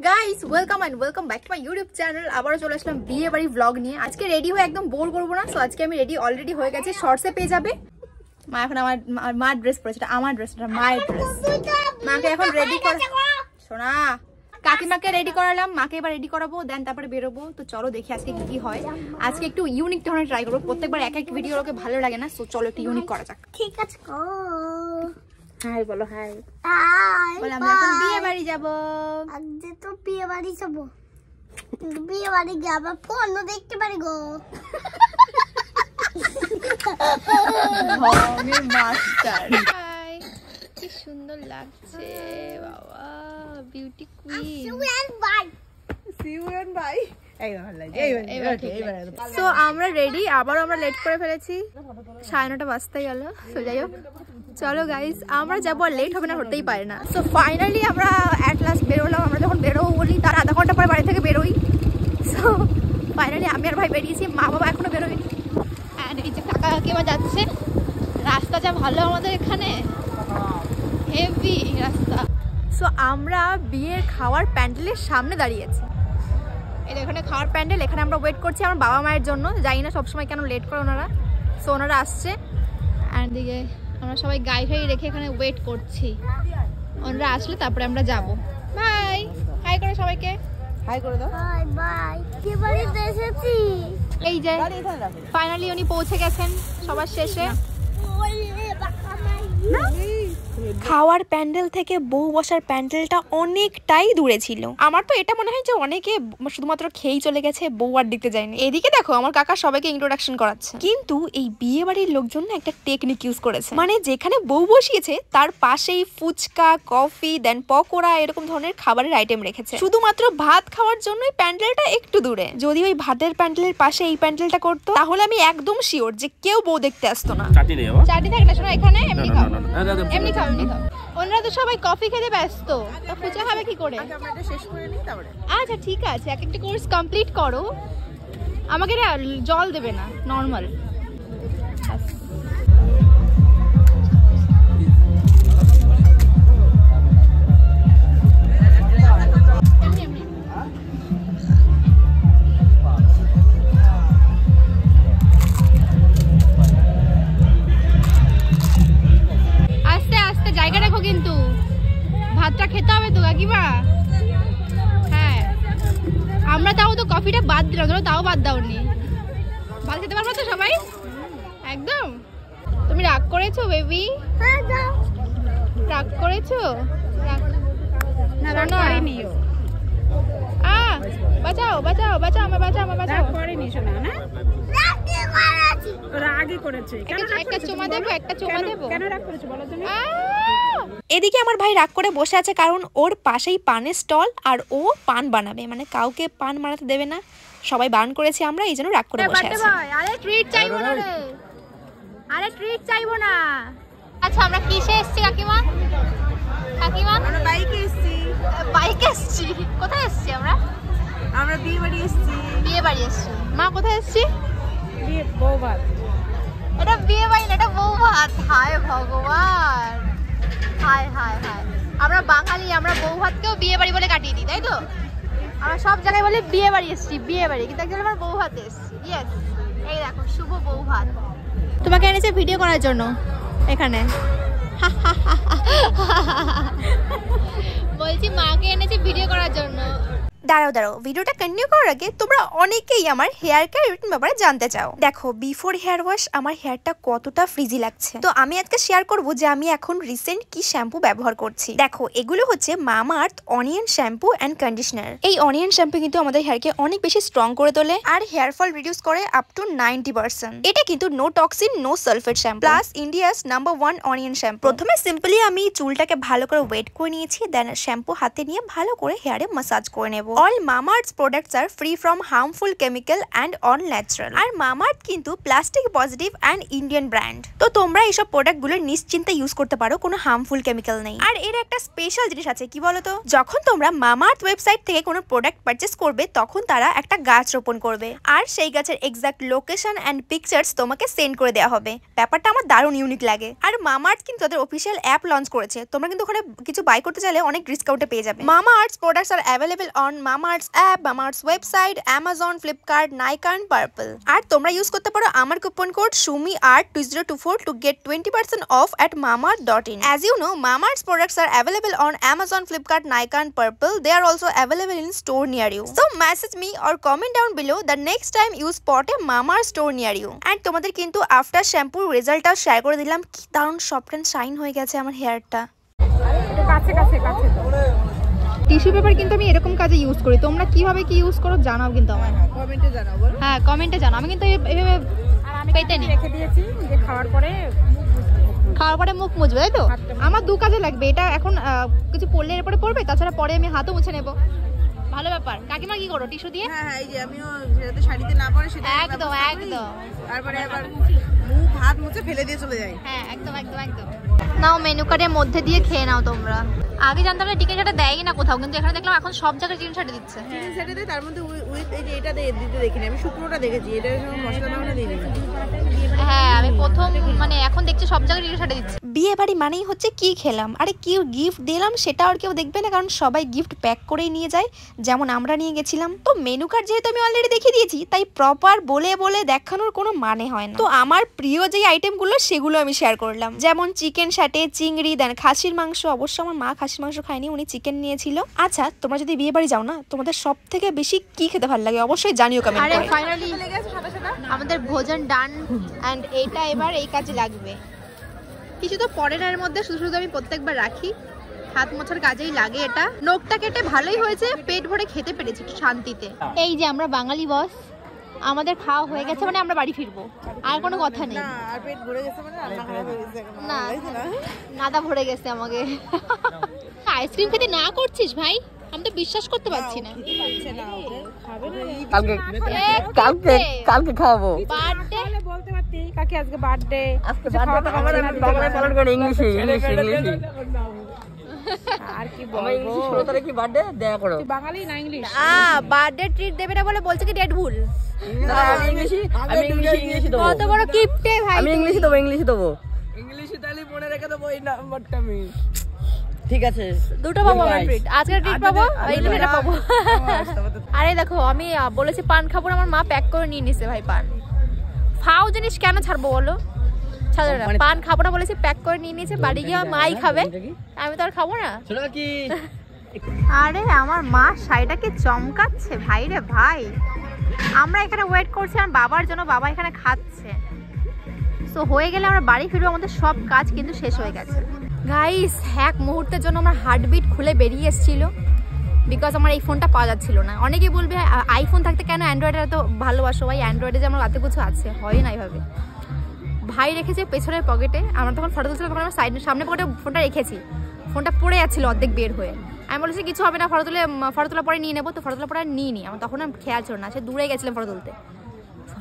Guys welcome and welcome back to my YouTube channel. আবারও চলে আসলাম বিয়ে বাড়ি ব্লগ নিয়ে। আজকে রেডি হয়ে একদম বোর করবো না, সো আজকে আমি রেডি অলরেডি হয়ে গেছে, শর্টসে পেয়ে যাবে। মা এখন আমার ড্রেস পরেছে, এটা আমার ড্রেস, এটা মায়ের ড্রেস। মাকে এখন রেডি কর, শোনা কাকিমাকে রেডি করালাম, মাকে এবার রেডি করাবো, দেন তারপরে বেরোবো। তো চলো দেখি আজকে কি কি হয়। আজকে একটু ইউনিক ধরনের ট্রাই করবো, প্রত্যেকবার এক এক ভিডিও ওকে ভালো লাগে না, সো চলো একটু ইউনিক করা যাক। ঠিক আছে, হাই বলো, হাই হাই বলো। আমরা এখন বিয়ে বাড়ি যাবো। আজকে তো বিয়ে বাড়ি যাবো, বিয়ে বাড়ি যাবো, ফোন দেখতে পারি গো। মাস্টার হাই, কি সুন্দর লাগছে বাবা, বিউটি কুইন। সো আমরা রেডি, আবার আমরা লেট করে ফেলেছি, 9:30 বাজতে গেল। সো যাই হোক, চলো গাইস, আমরা যাবো, আর লেট হবে না, হতেই পারে না। সো ফাইনালি আমরা অ্যাট লাস্ট বেরোলাম। আমরা যখন বেরোবো বলি তার আধা ঘন্টা পরে বাড়ি থেকে বেরোই। সো ফাইনালি আমি আর ভাই বেরিয়েছি, মা বাবা এখনো বেরোয়নি। অ্যান্ড এই যে কাকা কাকিমা যাচ্ছে, রাস্তা যা ভালো আমাদের এখানে, হেভি রাস্তা। সো আমরা বিয়ের খাওয়ার প্যান্ডেলের সামনে দাঁড়িয়েছি। এই এখানে খাওয়ার প্যান্ডেল, এখানে আমরা ওয়েট করছি আমার বাবা মায়ের জন্য। জানি না সবসময় কেন লেট করে ওনারা। সো ওনারা আসছে, অ্যান্ড দিকে আমরা সবাই গাড়ি ঠাড়ি রেখে এখানে ওয়েট করছি। ওনারা আসলে তারপরে আমরা যাব। বাই, হাই করে সবাইকে, হাই করে দাও। বাই বাই, কি বাড়িতে এসেছি। এই যে ফাইনালি উনি পৌঁছে গেছেন সবার শেষে। খাওয়ার প্যান্ডেল থেকে বউ বসার প্যান্ডেলটা অনেকটাই দূরে ছিল। আমার তো এটা মনে হয় যে অনেকে শুধুমাত্র খেয়েই চলে গেছে, বউ আর দেখতে যায়নি। এদিকে দেখো আমার কাকা সবাইকে ইন্ট্রোডাকশন করাচ্ছে। কিন্তু এই বিয়ে বাড়ির লোকজন একটা টেকনিক ইউজ করেছে, মানে যেখানে বউ বসিয়েছে তার পাশেই ফুচকা, কফি, দেন পকোড়া এরকম ধরনের খাবারের আইটেম রেখেছে, শুধুমাত্র ভাত খাওয়ার জন্যই প্যান্ডেলটা একটু দূরে। যদি ওই ভাতের প্যান্ডেলের পাশে এই প্যান্ডেলটা করতো, তাহলে আমি একদম শিওর যে কেউ বউ দেখতে আসতো না। চাটি থাকে না, শোনো এখানে এমনি খাও, এমনি খাও, এমনি খাও। ওনারা তো সবাই কফি খেতে ব্যস্ত, তা ফুচকা খাবে কি করে? আচ্ছা ঠিক আছে, এক একটা কোর্স কমপ্লিট করো, আমাকে না জল দেবে না, নর্মাল। জায়গা দেখো, কিন্তু ভাতটা খেতে হবে তো কাকিমা। হ্যাঁ, আমরা তাও তো কফিটা বাদ দিলাম, ধরো তাও বাদ দাওনি। ভাত খেতে পারবো তো সবাই একদম? তুমি রাগ করেছো বেবি? রাগ করেছো? বাঁচাও বাঁচাও বাঁচাও, আমার বাঁচাও, আমার বাঁচাও। করেনি শোনা না, রাগই করেছে। একটা চুমা দেবো, একটা চুমা দেবো। কেন রাগ করেছো বলো তুমি? এদিকে আমার ভাই রাগ করে বসে আছে, কারণ ওর পাশেই পানের স্টল, আর ও পান বানাবে, মানে কাউকে পান বানাতে দেবে না, সবাই বারণ করেছে আমরা, এই জন্য রাগ করে বসে আছে। আরে ট্রিট চাইবো না রে, আরে ট্রিট চাইবো না। আচ্ছা আমরা কিসে এসেছি কাকিমা? কাকিমা আমরা বাইকে এসেছি। বাইকে এসেছি? কোথায় এসেছি আমরা? আমরা বিয়ে বাড়ি এসেছি। বিয়ে বাড়ি এসেছি। মা কোথায় এসেছি? বিয়ে বউ ভাত। এটা বিয়ে বাড়ি না, এটা বউ ভাত। হায় ভগবান, হায় হায় হায়। আমরা বাঙালি, আমরা বউ ভাতকেও বিয়ে বাড়ি বলে কাটিয়ে দিই, তাই তো? আমরা সব জায়গায় বলে বিয়ে বাড়ি এসেছি, বিয়ে বাড়ি, কিন্তু একজন আমার বউ ভাতে এসেছি। ইয়েস, এই দেখো শুভ বউ ভাত। তোমাকে এনেছে ভিডিও করার জন্য এখানে। বলছি মাকে এনেছে ভিডিও করার জন্য। দাঁড়াও দাঁড়াও, ভিডিওটা কন্টিনিউ করার আগে তোমরা অনেকেই আমার হেয়ার কেয়ার রুটিন ব্যাপারে জানতে চাও। দেখো বিফোর হেয়ার ওয়াশ আমার হেয়ারটা কতটা ফ্রিজি লাগছে, তো আমি আজকে শেয়ার করব যে আমি এখন রিসেন্ট কি শ্যাম্পু ব্যবহার করছি। দেখো এগুলো হচ্ছে Mamaearth onion shampoo and conditioner. এই অনিয়ন শ্যাম্পু কিন্তু আমাদের হেয়ারকে অনেক বেশি স্ট্রং করে তোলে আর হেয়ার ফল রিডিউস করে আপ টু 90%। এটা কিন্তু no toxin, no sulphate shampoo, plus India's number 1 onion shampoo. প্রথমে সিম্পলি আমি চুলটাকে ভালো করে ওয়েট করে নিয়েছি, দেন শ্যাম্পু হাতে নিয়ে ভালো করে হেয়ারে মাসাজ করে নেব। All Mamaearth products are free from harmful chemical and all natural. আর মামাআর্থ কিন্তু plastic positive and Indian brand, তো তোমরা এইসব প্রোডাক্টগুলো নিশ্চিন্তে ইউজ করতে পারো, কোনো হার্মফুল কেমিক্যাল নেই। আর এর একটা স্পেশাল জিনিস আছে, কি বলতো, যখন তোমরা মামাআর্থ ওয়েবসাইট থেকে কোনো প্রোডাক্ট পারচেস করবে তখন তারা একটা গাছ রোপণ করবে আর সেই গাছের এক্সাক্ট লোকেশন অ্যান্ড পিকচার্স তোমাকে সেন্ড করে দেওয়া হবে। ব্যাপারটা আমার দারুণ ইউনিক লাগে। আর মামাআর্থ কিন্তু তাদের অফিসিয়াল অ্যাপ লঞ্চ করেছে, তোমরা কিন্তু ওখানে কিছু বাই করতে চাইলে অনেক ডিসকাউন্টে পেয়ে যাবে। Mamaearth products are available on Mamaearth app, Mamaearth website, Amazon, Flipkart, Nykaa and purple. আর তোমরা ইউজ করতে পারো আমার coupon code SUMIART2024 to get 20% off at mamaearth.in. As you know, Mamaearth's products are available on Amazon, Flipkart, Nykaa and Purple. They are also available in store near you. So message me or comment down below the next time you spot a Mamaearth store near you. And তোমাদের কিন্তু after শ্যাম্পুর রেজাল্টটা share করে দিলাম, কি দারুণ soft and shine হয়ে গেছে আমার হেয়ারটা। কাছে কাছে কাছে টিস্যু পেপার কিন্তু আমি এরকম কাজে ইউজ করি, তোমরা কিভাবে কি ইউজ করো জানাও কিন্তু আমায় কমেন্টে জানাও। হ্যাঁ কমেন্টে জানাও। আমি কিন্তু এইভাবে পেতে নি রেখে দিয়েছি যে খাওয়ার পরে মুখ মুছবে, তাই তো? আমার দু কাজে লাগবে, এটা এখন কিছু পড়লে এরপরে পড়বে, তাছাড়া পরে আমি হাতও মুছে নেব। ভালো ব্যাপার। কাকিমা কি করো টিস্যু দিয়ে? হ্যাঁ এই যে আমিও যেটা শাড়িতে না পড়ে সেটা একদম একদম, তারপরে আবার মুখ হাত মুছে ফেলে দিয়ে চলে যাই। হ্যাঁ একদম একদম একদম। নাও মেনু কার্ডের মধ্যে দিয়ে খেয়ে নাও তোমরা। আগে জানতাম না চিকেন শাড়ি দেয়ই না কোথাও, কিন্তু এখানে দেখলাম এখন সব জায়গায় চিকেন শাড়ি দিচ্ছে। চিকেন শাড়ি দেয়, তার মধ্যে উইথ এই যে এটা দিতে দেখিনি আমি, শুকনোটা দেখেছি, এটা মশলা দাওনা দিইনি। হ্যাঁ আমি প্রথম মানে এখন দেখছি সব জায়গায় চিকেন শাড়ি দিচ্ছে। বিয়ে বাড়ি মানেই হচ্ছে কি খেলাম আরে কি গিফট দিলাম সেটা আর কেউ দেখবে না, কারণ সবাই গিফট প্যাক করেই নিয়ে যায়, যেমন আমরা নিয়ে গেছিলাম। তো মেনু কার্ড যেহেতু আমি অলরেডি দেখিয়ে দিয়েছি, তাই প্রপার বলে বলে দেখানোর কোনো মানে হয় না। তো আমার প্রিয় যে আইটেমগুলো সেগুলো আমি শেয়ার করলাম, যেমন চিকেন শাটে, চিংড়ি, দেন খাসির মাংস। অবশ্য আমার মা খাসির মাংস খায়নি, উনি চিকেন নিয়েছিল। আচ্ছা তোমরা যদি বিয়ে বাড়ি যাও না, তোমাদের সব থেকে বেশি কি খেতে ভালো লাগে অবশ্যই জানিও কমেন্ট করে। আরে ফাইনালি আমাদের ভোজন ডান এন্ড এইটা এবার এই কাজে লাগবে। কিছু তো পরের এর মধ্যে শুধু শুধু আমি প্রত্যেকবার রাখি, হাত মোছার কাজেই লাগে এটা। নখটা কেটে ভালোই হয়েছে, পেট ভরে খেতে পেরেছি একটু শান্তিতে। এই যে আমরা বাঙালি বস, আমাদের খাওয়া হয়ে গেছে মানে আমরা বাড়ি ফিরবো, আর কোনো কথা নেই। আর পেট ভরে গেছে মানে রান্না খাওয়া হয়ে গেছে না, নাদা ভরে গেছে আমাকে। আইসক্রিম খেতে না করছিস ভাই, আমি তো বিশ্বাস করতে পারছি না। কালকে খাওয়াবো। বার্থডে বলতে পারতি কাকে আজকে বার্থডে, আজকে বার্থডে আমার বাংলায় পালন করে ইংলিশে আর কি বলবো। 16 তারিখে কি বার্থডে দেখা করো, তুই বাঙালি না ইংলিশ? বার্থডে ট্রিট দেবে না বলে বলছে কি ডেট ভুল। না আমি ইংলিশে দেবো। কত বড় কিপটে ভাই, আমি ইংলিশে দেবো ইংলিশে তাহলে মনে রেখে দেবো এই নাম্বারটা আমি। ঠিক আছে দুটো পাবো আমার ট্রিট, আজকে ট্রিট পাবো ইংলিশে পাবো। আরে দেখো আমি বলেছি পান খাবো না, আমার মা প্যাক করে নিয়ে নিছে ভাই পান। ফাও জিনিস কেন ছাড়বো বলো, ছাড়বে না। পান খাবো না বলেছি, প্যাক করে নিয়ে নিয়েছে, বাড়ি গিয়ে মাই খাবে, আমি তো আর খাবো না। আরে আমার মা শাড়িটাকে চমকাচ্ছে ভাই রে ভাই। আমরা এখানে ওয়েট করছি আমার বাবার জন্য, বাবা এখানে খাচ্ছে। সো হয়ে গেলে আমরা বাড়ি ফিরবো, আমাদের সব কাজ কিন্তু শেষ হয়ে গেছে। গাইস এক মুহূর্তের জন্য আমার হার্টবিট খুলে বেরিয়ে এসেছিল, বিকজ আমার এই ফোনটা পাওয়া যাচ্ছিল না। অনেকেই বলবে আইফোন থাকতে কেন অ্যান্ড্রয়েডে এত ভালোবাসো ভাই, অ্যান্ড্রয়েডে যে আমার রাতে কিছু আছে হয় না এইভাবে। ভাই রেখেছে পেছনের পকেটে, আমরা তখন ফটো তুলছিলাম, তখন আমার সামনে পকেটে ফোনটা রেখেছি, ফোনটা পড়ে যাচ্ছিল অর্ধেক বের হয়ে। আমি বলেছি কিছু হবে না, ফটো তোলা পরে নিয়ে নেবো, তো ফটো তোলা পরে নিয়ে নিই। আমার তখন আর খেয়াল ছিল না, সে দূরে গেছিলাম ফটো তুলতে।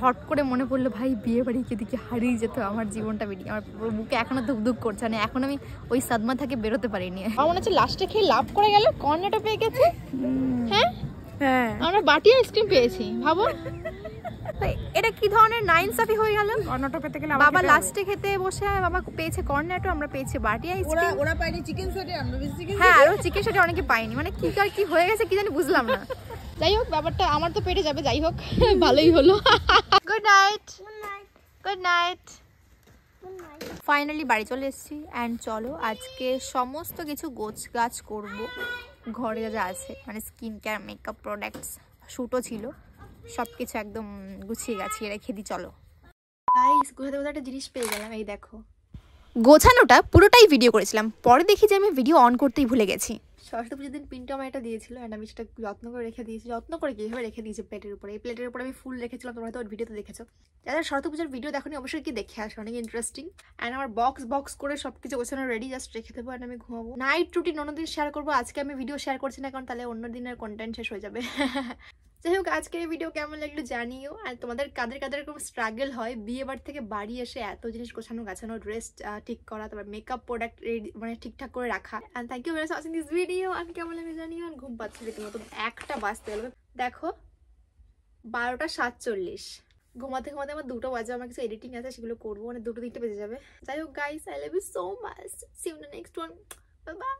হট করে মনে পড়লো ভাই বিয়ে বাড়ি দিকে হারিয়ে যেত আমার জীবনটা, বেরিয়ে আমার বুকে এখনো ধুক করছে, মানে এখন আমি ওই সাদমা থেকে বেরোতে পারিনি। আমার মনে হচ্ছে লাস্টে খেয়ে লাভ করে গেল, কর্নেটো পেয়ে গেছে। হ্যাঁ হ্যাঁ আমরা বাটি আইসক্রিম পেয়েছি, ভাবো এটা কি ধরনের নাইনসাফি হয়ে গেল। কর্নেটো পেতে গেলে বাবা লাস্টে খেতে বসে, বাবা পেয়েছে কর্নেটো, আমরা পেয়েছি বাটি আইসক্রিম। ওরা পাইনি চিকেন শাড়ি, আমরা বেশি চিকেন। হ্যাঁ আর চিকেন শাড়ি অনেকে পাইনি, মানে কি আর কি হয়ে গেছে কি জানি বুঝলাম না। যাই হোক ব্যাপারটা আমার তো পেটে যাবে, যাই হোক ভালোই হলো। Good night good night. Finally বাড়ি চলে এসেছি অ্যান্ড চলো আজকে সমস্ত কিছু গোছগাছ করবো, ঘরে যা যা আছে মানে স্কিন কেয়ার, মেকআপ প্রোডাক্টস, শ্যুটও ছিল, সব কিছু একদম গুছিয়ে গাছিয়ে রেখে দিই। চলো গাইস গোছাতে গোছাতে একটা জিনিস পেয়ে গেলাম, এই দেখো। গোছানোটা পুরোটাই ভিডিও করেছিলাম, পরে দেখি যে আমি ভিডিও অন করতেই ভুলে গেছি। সরস্বতী পুজোর দিন পিন্টু আমার এটা দিয়েছিল অ্যান্ড আমি সেটা যত্ন করে রেখে দিয়েছি, যত্ন করে কীভাবে রেখে দিয়েছি প্লেটের উপরে। এই প্লেটের উপরে আমি ফুল রেখেছিলাম, তোমরা হয়তো ওর ভিডিওতে দেখেছো। যারা সরস্বতী পুজোর ভিডিও দেখোনি অবশ্যই কি দেখে আসো, অনেক ইন্টারেস্টিং। অ্যান্ড আমার বক্স করে সব কিছু গোছানো রেডি, জাস্ট রেখে দেবো অ্যান্ড আমি ঘুমাবো। নাইট রুটিন অন্যদিন শেয়ার করবো, আজকে আমি ভিডিও শেয়ার করছি না কারণ তাহলে অন্য দিনের কন্টেন্ট শেষ হয়ে যাবে। যাই হোক, আজকের এই ভিডিও কেমন লাগলো জানিও। আর তোমাদের কাদের এরকম স্ট্রাগল হয় বিয়ে বাড়ি থেকে বাড়ি এসে এত জিনিস গোছানো গাছানো, ড্রেস ঠিক করা, তারপর মেকআপ প্রোডাক্ট মানে ঠিকঠাক করে রাখা। And thank you very much watching this video. আমি কেমন লাগে জানিও। আর ঘুম পাচ্ছি রীতিমতো, 1টা বাজতে হলো। দেখো 12:47, ঘুমাতে ঘুমাতে আমার 2টা বাজে। আমার কিছু এডিটিং আছে সেগুলো করবো, মানে 2-3টে বেজে যাবে। যাই হোক guys, I love you so much, see you in the next one, bye by.